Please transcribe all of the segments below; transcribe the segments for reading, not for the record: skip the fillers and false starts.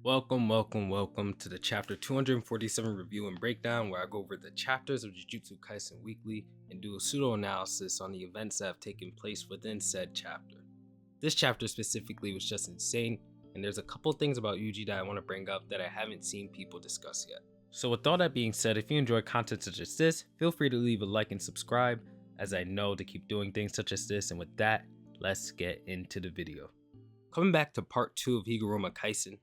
Welcome to the chapter 247 review and breakdown, where I go over the chapters of Jujutsu Kaisen weekly and do a pseudo analysis on the events that have taken place within said chapter. This chapter specifically was just insane, and there's a couple things about Yuji that I want to bring up that I haven't seen people discuss yet. So with all that being said, if you enjoy content such as this, feel free to leave a like and subscribe, as I know to keep doing things such as this. And with that, let's get into the video. Coming back to part 2 of Higuruma Kaisen,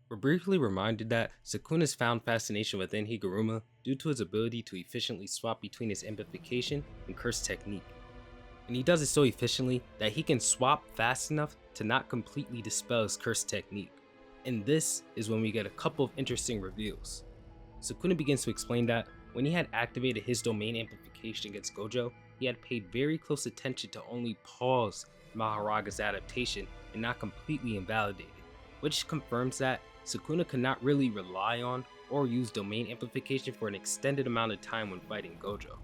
we're briefly reminded that Sukuna's found fascination within Higuruma due to his ability to efficiently swap between his amplification and curse technique. And he does it so efficiently that he can swap fast enough to not completely dispel his curse technique. And this is when we get a couple of interesting reveals. Sukuna begins to explain that when he had activated his domain amplification against Gojo, he had paid very close attention to only pause Maharaga's adaptation and not completely invalidate it, which confirms that Sukuna could not really rely on or use domain amplification for an extended amount of time when fighting Gojo,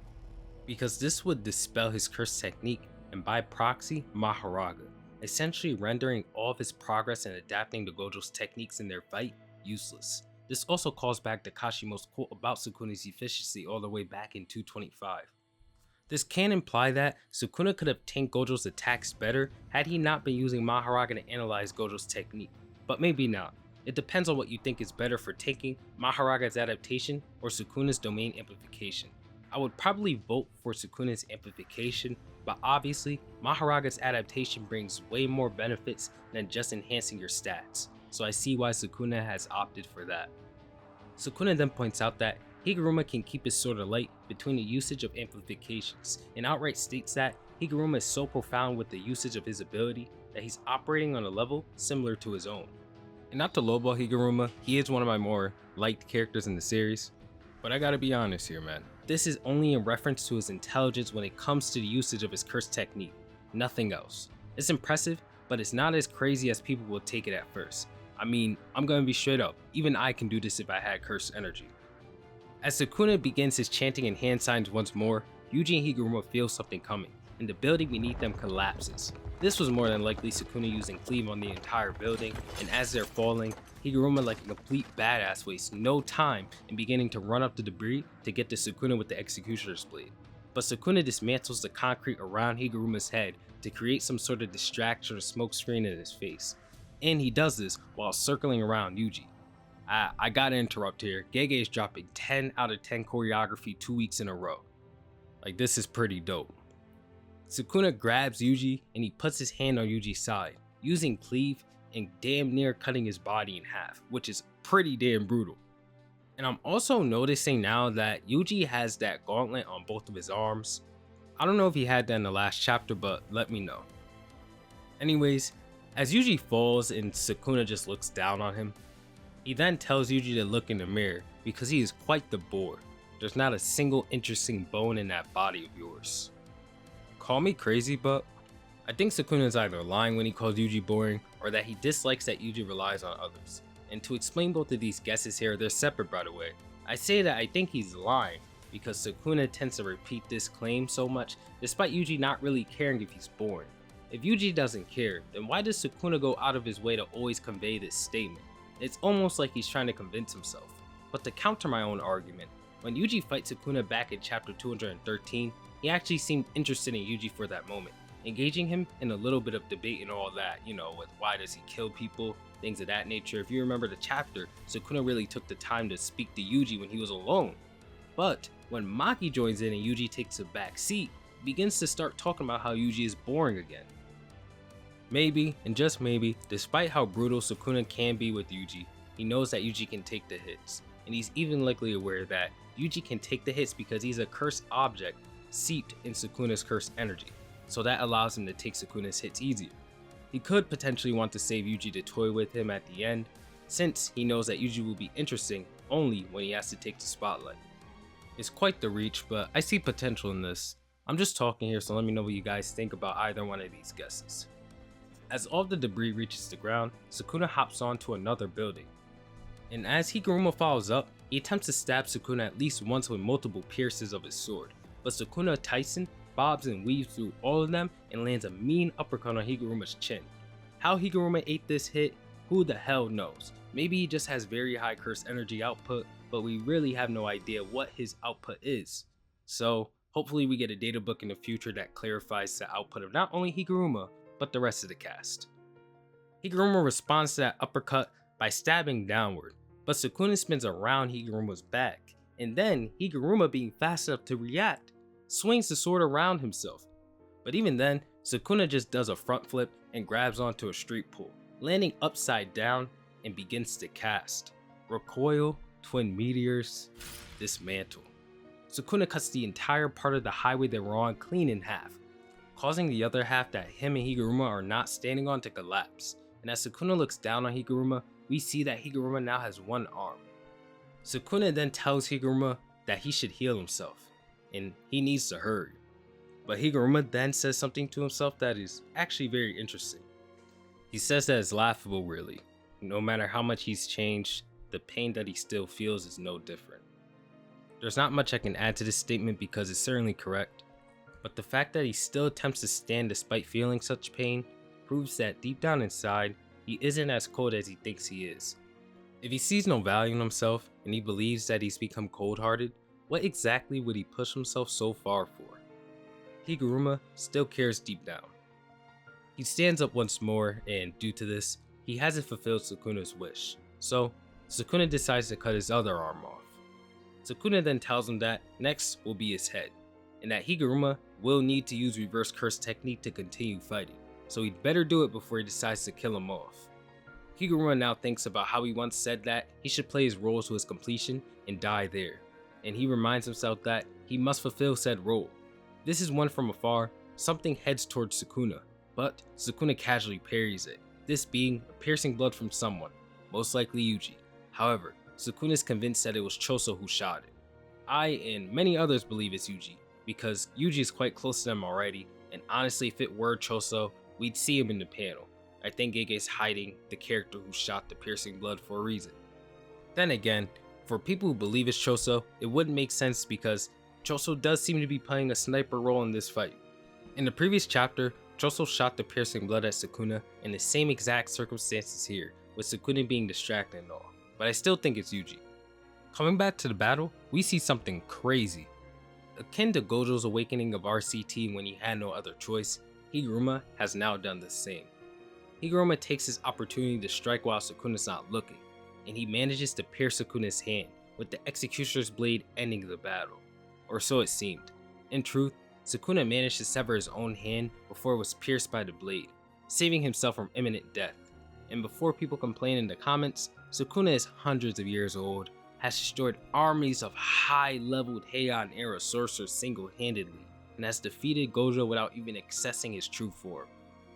because this would dispel his curse technique and by proxy Maharaga, essentially rendering all of his progress in adapting to Gojo's techniques in their fight useless. This also calls back to Kashimo's quote about Sukuna's efficiency all the way back in 225. This can imply that Sukuna could have tanked Gojo's attacks better had he not been using Maharaga to analyze Gojo's technique, but maybe not. It depends on what you think is better for taking Maharaga's adaptation or Sukuna's domain amplification. I would probably vote for Sukuna's amplification, but obviously Maharaga's adaptation brings way more benefits than just enhancing your stats, so I see why Sukuna has opted for that. Sukuna then points out that Higuruma can keep his sword alight between the usage of amplifications, and outright states that Higuruma is so profound with the usage of his ability that he's operating on a level similar to his own. And not to lowball Higuruma, he is one of my more liked characters in the series, but I gotta be honest here, man. This is only in reference to his intelligence when it comes to the usage of his curse technique, nothing else. It's impressive, but it's not as crazy as people will take it at first. I mean, I'm gonna be straight up, even I can do this if I had curse energy. As Sukuna begins his chanting and hand signs once more, Yuji and Higuruma feel something coming, and the building beneath them collapses. This was more than likely Sukuna using cleave on the entire building, and as they're falling, Higuruma, like a complete badass, wastes no time in beginning to run up the debris to get to Sukuna with the executioner's blade. But Sukuna dismantles the concrete around Higuruma's head to create some sort of distraction or smoke screen in his face. And he does this while circling around Yuji. I gotta interrupt here, Gege is dropping 10 out of 10 choreography 2 weeks in a row. Like, this is pretty dope. Sukuna grabs Yuji and he puts his hand on Yuji's side, using cleave and damn near cutting his body in half, which is pretty damn brutal. And I'm also noticing now that Yuji has that gauntlet on both of his arms. I don't know if he had that in the last chapter, but let me know. Anyways, as Yuji falls and Sukuna just looks down on him, he then tells Yuji to look in the mirror because he is quite the bore. There's not a single interesting bone in that body of yours. Call me crazy, but I think Sukuna is either lying when he calls Yuji boring, or that he dislikes that Yuji relies on others. And to explain both of these guesses here, they're separate by the way. I say that I think he's lying because Sukuna tends to repeat this claim so much despite Yuji not really caring if he's boring. If Yuji doesn't care, then why does Sukuna go out of his way to always convey this statement? It's almost like he's trying to convince himself. But to counter my own argument, when Yuji fights Sukuna back in chapter 213, he actually seemed interested in Yuji for that moment, engaging him in a little bit of debate and all that, with why does he kill people, things of that nature. If you remember the chapter, Sukuna really took the time to speak to Yuji when he was alone. But when Maki joins in and Yuji takes a back seat, he begins to start talking about how Yuji is boring again. Maybe, and just maybe, despite how brutal Sukuna can be with Yuji, he knows that Yuji can take the hits, and he's even likely aware that Yuji can take the hits because he's a cursed object seeped in Sukuna's cursed energy, so that allows him to take Sukuna's hits easier. He could potentially want to save Yuji to toy with him at the end, since he knows that Yuji will be interesting only when he has to take the spotlight. It's quite the reach, but I see potential in this. I'm just talking here, so let me know what you guys think about either one of these guesses. As all the debris reaches the ground, Sukuna hops onto another building. And as Higuruma follows up, he attempts to stab Sukuna at least once with multiple pierces of his sword, but Sukuna Tyson bobs and weaves through all of them and lands a mean uppercut on Higuruma's chin. How Higuruma ate this hit, who the hell knows, Maybe he just has very high curse energy output, but we really have no idea what his output is. So hopefully we get a data book in the future that clarifies the output of not only Higuruma, but the rest of the cast. Higuruma responds to that uppercut by stabbing downward, but Sukuna spins around Higuruma's back, and then Higuruma, being fast enough to react, swings the sword around himself. But even then, Sukuna just does a front flip and grabs onto a street pole, landing upside down and begins to cast Recoil, Twin Meteors, Dismantle. Sukuna cuts the entire part of the highway they were on clean in half, causing the other half that him and Higuruma are not standing on to collapse. And as Sukuna looks down on Higuruma, we see that Higuruma now has one arm. Sukuna then tells Higuruma that he should heal himself, and he needs to hurry. But Higuruma then says something to himself that is actually very interesting. He says that it's laughable, really. No matter how much he's changed, the pain that he still feels is no different. There's not much I can add to this statement because it's certainly correct, but the fact that he still attempts to stand despite feeling such pain proves that deep down inside, he isn't as cold as he thinks he is. If he sees no value in himself and he believes that he's become cold-hearted, what exactly would he push himself so far for? Higuruma still cares deep down. He stands up once more, and due to this, he hasn't fulfilled Sukuna's wish, so Sukuna decides to cut his other arm off. Sukuna then tells him that next will be his head, and that Higuruma will need to use reverse curse technique to continue fighting, so he'd better do it before he decides to kill him off. Higuruma now thinks about how he once said that he should play his role to his completion and die there, and he reminds himself that he must fulfill said role. This is one from afar, something heads towards Sukuna, but Sukuna casually parries it, this being a piercing blood from someone, most likely Yuji. However, Sukuna is convinced that it was Choso who shot it. I and many others believe it's Yuji, because Yuji is quite close to them already, and honestly if it were Choso, we'd see him in the panel. I think Gege's hiding the character who shot the piercing blood for a reason. Then again, for people who believe it's Choso, it wouldn't make sense because Choso does seem to be playing a sniper role in this fight. In the previous chapter, Choso shot the piercing blood at Sukuna in the same exact circumstances here, with Sukuna being distracted and all, but I still think it's Yuji. Coming back to the battle, we see something crazy. Akin to Gojo's awakening of RCT when he had no other choice, Higuruma has now done the same. Higuruma takes his opportunity to strike while Sukuna's not looking, and he manages to pierce Sukuna's hand, with the Executioner's blade ending the battle. Or so it seemed. In truth, Sukuna managed to sever his own hand before it was pierced by the blade, saving himself from imminent death. And before people complain in the comments, Sukuna is hundreds of years old, has destroyed armies of high-leveled Heian era sorcerers single-handedly, and has defeated Gojo without even accessing his true form.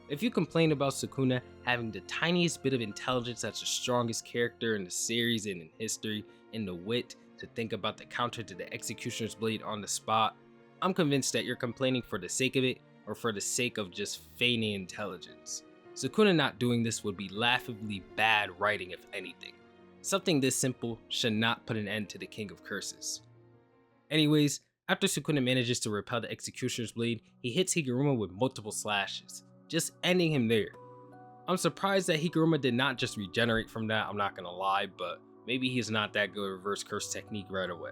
If you complain about Sukuna having the tiniest bit of intelligence as the strongest character in the series and in history, and the wit to think about the counter to the Executioner's blade on the spot, I'm convinced that you're complaining for the sake of it, or for the sake of just feigning intelligence. Sukuna not doing this would be laughably bad writing if anything. Something this simple should not put an end to the King of Curses. Anyways, after Sukuna manages to repel the Executioner's blade, he hits Higuruma with multiple slashes, just ending him there. I'm surprised that Higuruma did not just regenerate from that, I'm not gonna lie, but maybe he's not that good at reverse curse technique right away.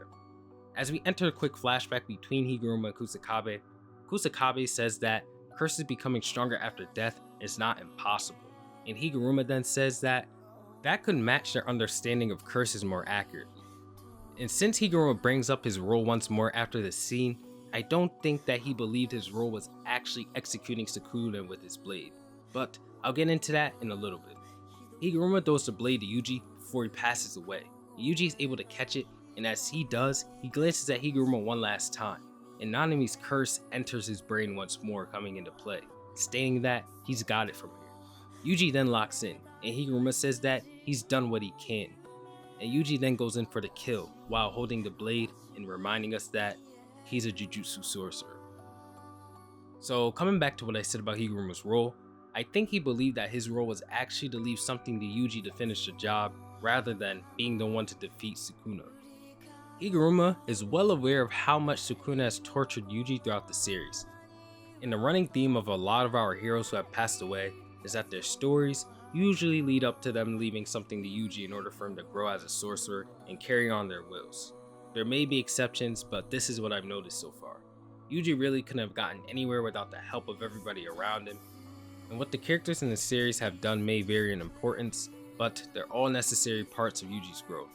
As we enter a quick flashback between Higuruma and Kusakabe, Kusakabe says that curses becoming stronger after death is not impossible, and Higuruma then says that could match their understanding of curses more accurately. And since Higuruma brings up his role once more after this scene, I don't think that he believed his role was actually executing Sukuna with his blade, but I'll get into that in a little bit. Higuruma throws the blade to Yuji before he passes away. Yuji is able to catch it, and as he does, he glances at Higuruma one last time, and Nanami's curse enters his brain once more, coming into play, stating that he's got it from here. Yuji then locks in, and Higuruma says that he's done what he can, and Yuji then goes in for the kill while holding the blade and reminding us that he's a Jujutsu sorcerer. So coming back to what I said about Higuruma's role, I think he believed that his role was actually to leave something to Yuji to finish the job rather than being the one to defeat Sukuna. Higuruma is well aware of how much Sukuna has tortured Yuji throughout the series, and the running theme of a lot of our heroes who have passed away is that their stories usually lead up to them leaving something to Yuji in order for him to grow as a sorcerer and carry on their wills. There may be exceptions, but this is what I've noticed so far. Yuji really couldn't have gotten anywhere without the help of everybody around him, and what the characters in the series have done may vary in importance, but they're all necessary parts of Yuji's growth.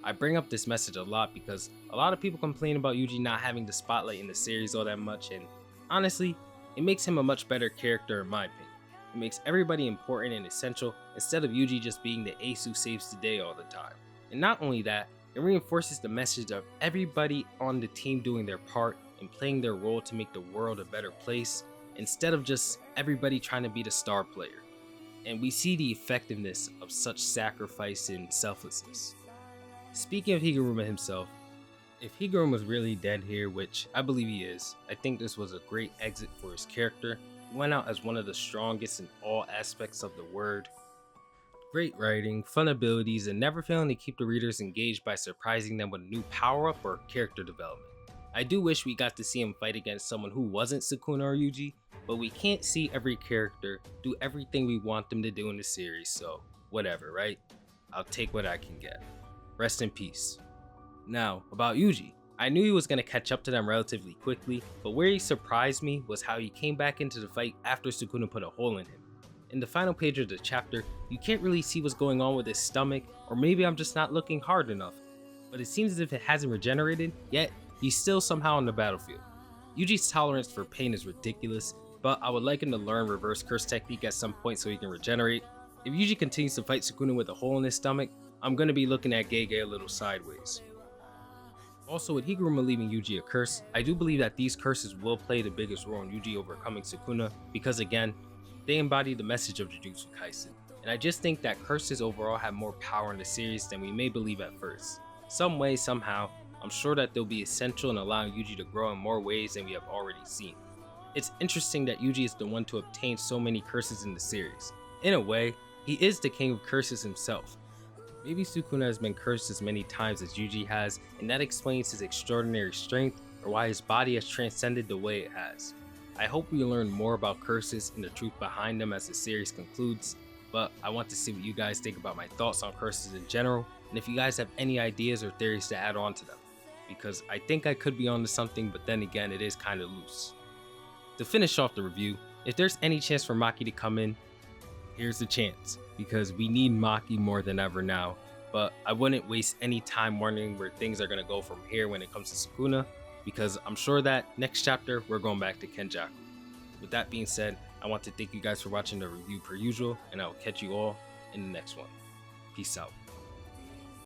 I bring up this message a lot because a lot of people complain about Yuji not having the spotlight in the series all that much, and honestly, it makes him a much better character in my opinion. It makes everybody important and essential instead of Yuji just being the ace who saves the day all the time. And not only that, it reinforces the message of everybody on the team doing their part and playing their role to make the world a better place, instead of just everybody trying to be the star player. And we see the effectiveness of such sacrifice and selflessness. Speaking of Higuruma himself, if Higuruma was really dead here, which I believe he is, I think this was a great exit for his character. He went out as one of the strongest in all aspects of the word. Great writing, fun abilities, and never failing to keep the readers engaged by surprising them with a new power-up or character development. I do wish we got to see him fight against someone who wasn't Sukuna or Yuji, but we can't see every character do everything we want them to do in the series, so whatever, right? I'll take what I can get. Rest in peace. Now, about Yuji. I knew he was going to catch up to them relatively quickly, but where he surprised me was how he came back into the fight after Sukuna put a hole in him. In the final page of the chapter, you can't really see what's going on with his stomach, or maybe I'm just not looking hard enough, but it seems as if it hasn't regenerated, yet he's still somehow on the battlefield. Yuji's tolerance for pain is ridiculous, but I would like him to learn reverse curse technique at some point so he can regenerate. If Yuji continues to fight Sukuna with a hole in his stomach, I'm going to be looking at Gege a little sideways. Also, with Higuruma leaving Yuji a curse, I do believe that these curses will play the biggest role in Yuji overcoming Sukuna, because again, they embody the message of Jujutsu Kaisen, and I just think that curses overall have more power in the series than we may believe at first. Some way, somehow, I'm sure that they'll be essential in allowing Yuji to grow in more ways than we have already seen. It's interesting that Yuji is the one to obtain so many curses in the series. In a way, he is the king of curses himself. Maybe Sukuna has been cursed as many times as Yuji has, and that explains his extraordinary strength or why his body has transcended the way it has. I hope we learn more about curses and the truth behind them as the series concludes, but I want to see what you guys think about my thoughts on curses in general, and if you guys have any ideas or theories to add on to them, because I think I could be onto something, but then again it is kind of loose. To finish off the review, if there's any chance for Maki to come in, here's the chance, because we need Maki more than ever now, but I wouldn't waste any time wondering where things are going to go from here when it comes to Sukuna, because I'm sure that next chapter we're going back to Kenjaku. With that being said, I want to thank you guys for watching the review per usual, and I will catch you all in the next one. Peace out.